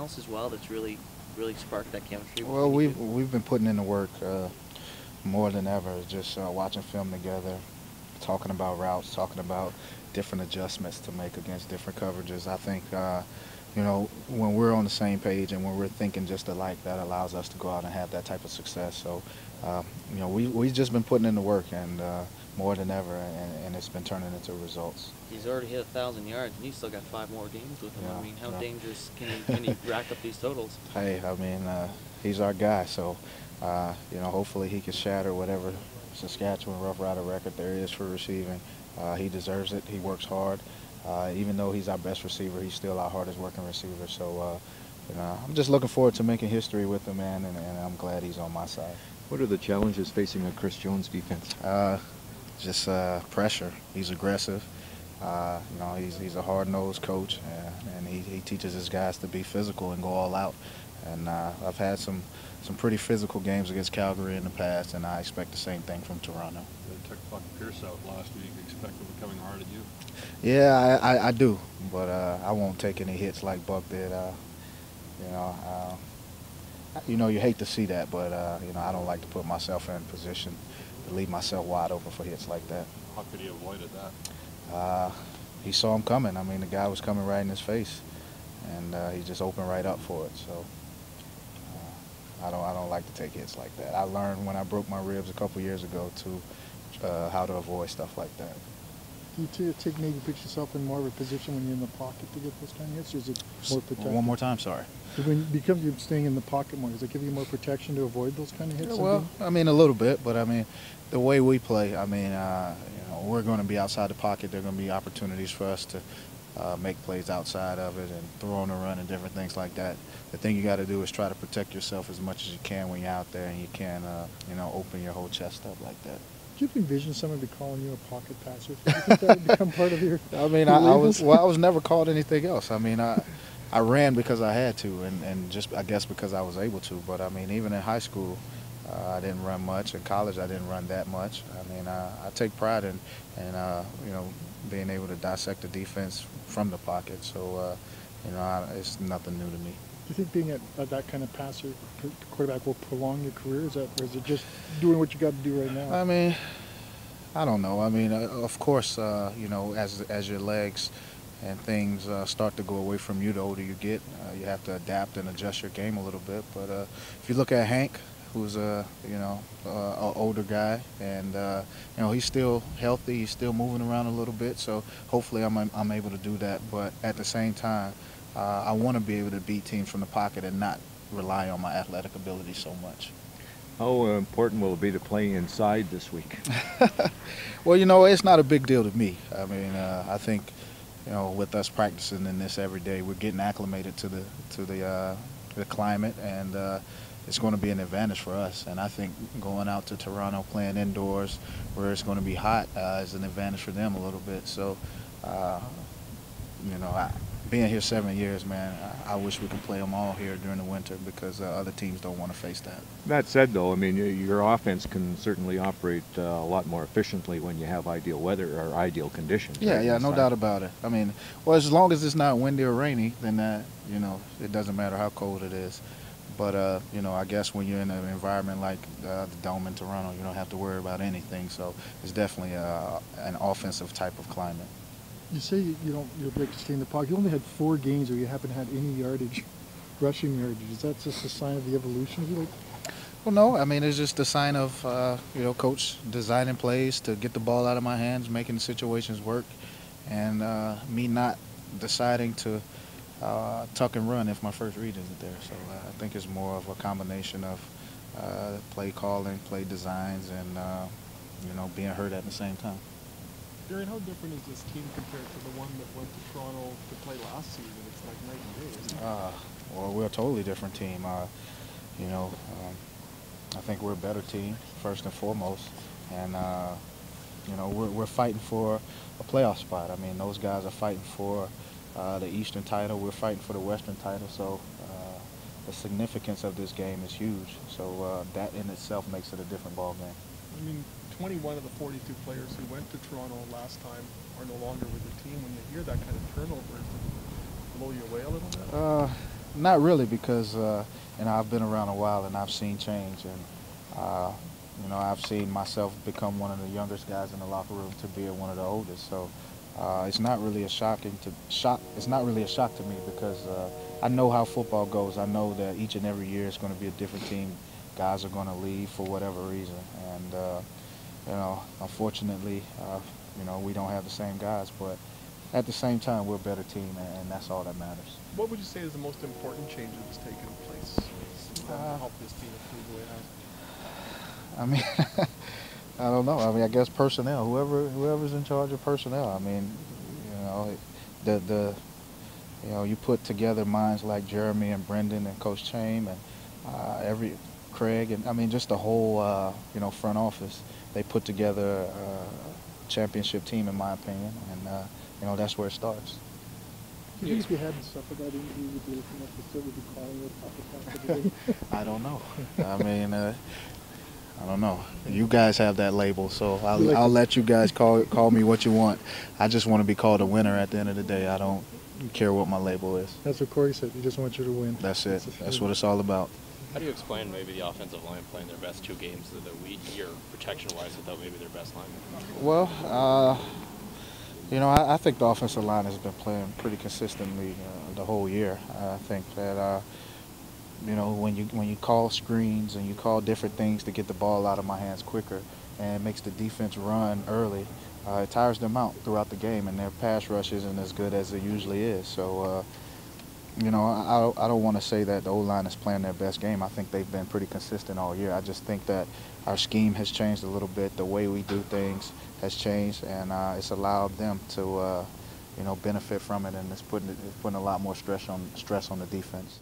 else as well that's really sparked that chemistry? Well, we've been putting in the work more than ever. Just watching film together, talking about routes, talking about different adjustments to make against different coverages. I think when we're on the same page and when we're thinking just alike, that allows us to go out and have that type of success. So we've just been putting in the work and more than ever, and it's been turning into results. He's already hit 1,000 yards, and he's still got 5 more games with him. Yeah, I mean, how yeah. dangerous can he rack up these totals? Hey, I mean, he's our guy, so hopefully he can shatter whatever Saskatchewan Roughrider record there is for receiving. He deserves it. He works hard. Even though he's our best receiver, he's still our hardest working receiver. So I'm just looking forward to making history with him, man, and I'm glad he's on my side. What are the challenges facing a Chris Jones defense? Just pressure. He's aggressive. He's a hard-nosed coach, and he teaches his guys to be physical and go all out. And I've had some pretty physical games against Calgary in the past, and I expect the same thing from Toronto. They took Buck Pierce out last week. Expect them coming hard at you? Yeah, I do, but I won't take any hits like Buck did. You hate to see that, but I don't like to put myself in position to leave myself wide open for hits like that. How could he avoided that? He saw him coming. I mean, the guy was coming right in his face, and he just opened right up for it. So I don't like to take hits like that. I learned when I broke my ribs a couple years ago how to avoid stuff like that. Do you maybe put yourself in more of a position when you're in the pocket to get those kind of hits, or is it more protection? One more time, sorry. When you're staying in the pocket more, does it give you more protection to avoid those kind of hits? Yeah, well, I mean, a little bit, but I mean, the way we play, I mean, we're going to be outside the pocket. There are going to be opportunities for us to make plays outside of it and throw on the run and different things like that. The thing you got to do is try to protect yourself as much as you can when you're out there, and you can, open your whole chest up like that. Do you envision somebody calling you a pocket passer? Do you think that would become part of your? I mean, I was never called anything else. I mean, I ran because I had to, and just I guess because I was able to. But I mean, even in high school, I didn't run much. In college, I didn't run that much. I mean, I take pride in being able to dissect the defense from the pocket. So it's nothing new to me. Do you think being that kind of passer quarterback will prolong your career? Or is it just doing what you got to do right now? I mean, I don't know. I mean, of course, as your legs and things start to go away from you, the older you get, you have to adapt and adjust your game a little bit. But if you look at Hank, who's an older guy, and he's still healthy, he's still moving around a little bit. So hopefully, I'm able to do that. But at the same time, I want to be able to beat teams from the pocket and not rely on my athletic ability so much. How important will it be to play inside this week? Well, it's not a big deal to me. I mean, I think, with us practicing in this every day, we're getting acclimated to the climate, and it's going to be an advantage for us. And I think going out to Toronto, playing indoors where it's going to be hot, is an advantage for them a little bit. So, being here 7 years, man, I wish we could play them all here during the winter because other teams don't want to face that. That said, though, I mean, your offense can certainly operate a lot more efficiently when you have ideal weather or ideal conditions. Yeah, right, yeah, no doubt about it. I mean, well, as long as it's not windy or rainy, then it doesn't matter how cold it is. But, I guess when you're in an environment like the Dome in Toronto, you don't have to worry about anything. So it's definitely an offensive type of climate. You say you're like to stay in the pocket. You only had 4 games where you haven't had any yardage, rushing yardage. Is that just a sign of the evolution of you? Well, no. I mean, it's just a sign of coach designing plays to get the ball out of my hands, making the situations work, and me not deciding to tuck and run if my first read isn't there. So I think it's more of a combination of play calling, play designs, and being hurt at the same time. Darian, how different is this team compared to the one that went to Toronto to play last season? It's like night and day, isn't it? Well, we're a totally different team. I think we're a better team, first and foremost. And, we're fighting for a playoff spot. I mean, those guys are fighting for the Eastern title. We're fighting for the Western title. So the significance of this game is huge. So that in itself makes it a different ball game. I mean, 21 of the 42 players who went to Toronto last time are no longer with the team. When you hear that kind of turnover, does it blow you away a little bit? Not really, because I've been around a while and I've seen change, and I've seen myself become one of the youngest guys in the locker room to be one of the oldest. So it's not really a It's not really a shock to me, because I know how football goes. I know that each and every year it's going to be a different team. Guys are going to leave for whatever reason, and unfortunately, we don't have the same guys, but at the same time, we're a better team, and that's all that matters. What would you say is the most important change that has taken place to help this team improve the way it has? I mean, I don't know. I mean, I guess personnel. Whoever's in charge of personnel. I mean, you put together minds like Jeremy and Brendan and Coach Chaim and Craig, and I mean just the whole front office. They put together a championship team, in my opinion, and that's where it starts. Do you think if you hadn't suffered that injury, you'd be looking at the still would be calling it off the game? I don't know. I mean, I don't know. You guys have that label, so I'll let you guys call me what you want. I just want to be called a winner at the end of the day. I don't care what my label is. That's what Corey said. He just wants you to win. That's it. That's what it's all about. How do you explain maybe the offensive line playing their best 2 games of the week, year protection-wise, without maybe their best lineman? Well, I think the offensive line has been playing pretty consistently the whole year. I think that when you call screens and you call different things to get the ball out of my hands quicker, and it makes the defense run early, it tires them out throughout the game, and their pass rush isn't as good as it usually is. So, I don't want to say that the O-line is playing their best game. I think they've been pretty consistent all year. I just think that our scheme has changed a little bit. The way we do things has changed, and it's allowed them to benefit from it, and it's putting a lot more stress on the defense.